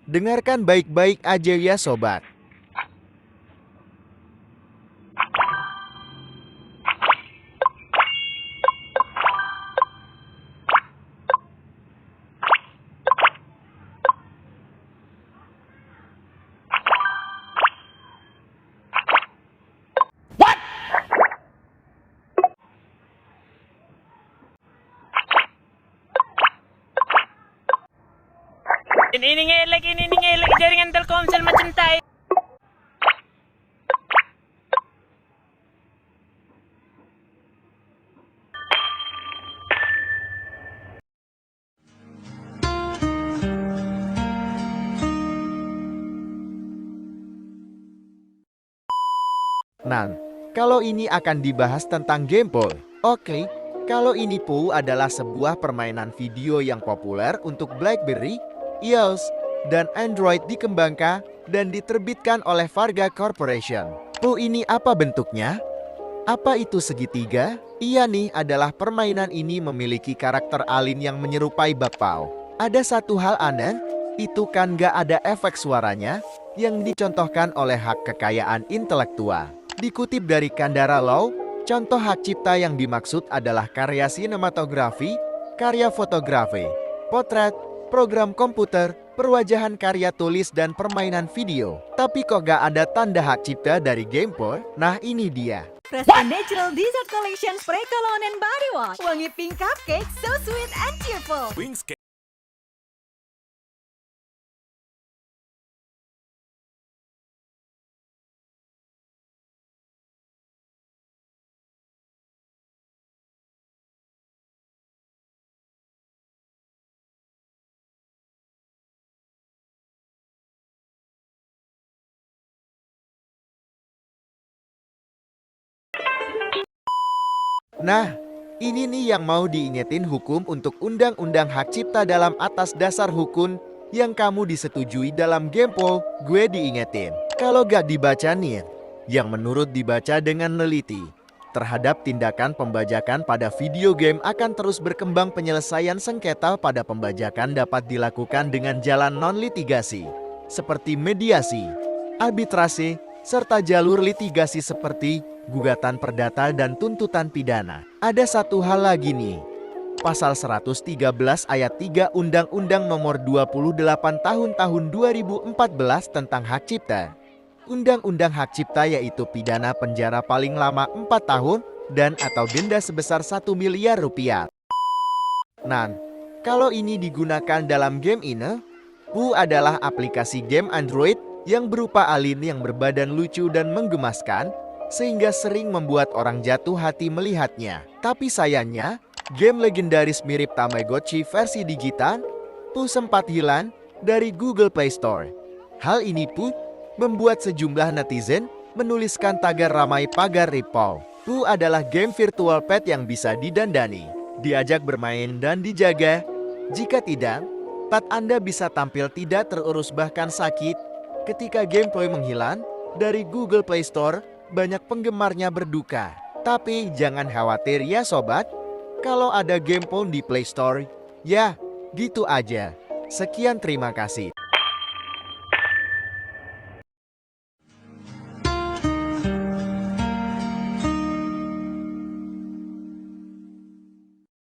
Dengarkan baik-baik aja ya sobat. Ini ngelek jaringan Telkomsel macam tai. Nah, kalau ini akan dibahas tentang Gameboy. Oke, kalau ini Pooh adalah sebuah permainan video yang populer untuk BlackBerry, iOS, dan Android dikembangkan dan diterbitkan oleh Varga Corporation. Pooh ini apa bentuknya? Apa itu segitiga? Iya nih, adalah permainan ini memiliki karakter alien yang menyerupai bakpao. Ada satu hal aneh, itu kan gak ada efek suaranya yang dicontohkan oleh hak kekayaan intelektual. Dikutip dari Kandara Law, contoh hak cipta yang dimaksud adalah karya sinematografi, karya fotografi, potret, program komputer, perwajahan karya tulis, dan permainan video. Tapi kok gak ada tanda hak cipta dari Gameboy? Nah ini dia. Fresh and Natural Dessert Collection Spray Cologne and Body Wash. Wangi pink cupcake, so sweet and cheerful. Nah, ini nih yang mau diingetin hukum untuk undang-undang hak cipta dalam atas dasar hukum yang kamu disetujui dalam Gameboy. Gue diingetin, kalau gak dibaca nih, yang menurut dibaca dengan teliti, terhadap tindakan pembajakan pada video game akan terus berkembang. Penyelesaian sengketa pada pembajakan dapat dilakukan dengan jalan non-litigasi, seperti mediasi, arbitrase, serta jalur litigasi seperti gugatan perdata dan tuntutan pidana. Ada satu hal lagi nih. Pasal 113 ayat 3 Undang-Undang Nomor 28 Tahun 2014 tentang Hak Cipta. Undang-Undang Hak Cipta yaitu pidana penjara paling lama 4 tahun dan atau denda sebesar 1 miliar rupiah. Nah, kalau ini digunakan dalam game ini, Pooh adalah aplikasi game Android yang berupa alien yang berbadan lucu dan menggemaskan, sehingga sering membuat orang jatuh hati melihatnya. Tapi sayangnya, game legendaris mirip Tamagotchi versi digital, Pooh sempat hilang dari Google Play Store. Hal ini pun membuat sejumlah netizen menuliskan tagar ramai pagar Ripple. Pooh adalah game virtual pet yang bisa didandani, diajak bermain dan dijaga. Jika tidak, pet Anda bisa tampil tidak terurus bahkan sakit. Ketika Gameboy menghilang dari Google Play Store, banyak penggemarnya berduka. Tapi jangan khawatir ya sobat, kalau ada Gameboy di Play Store, ya gitu aja. Sekian, terima kasih.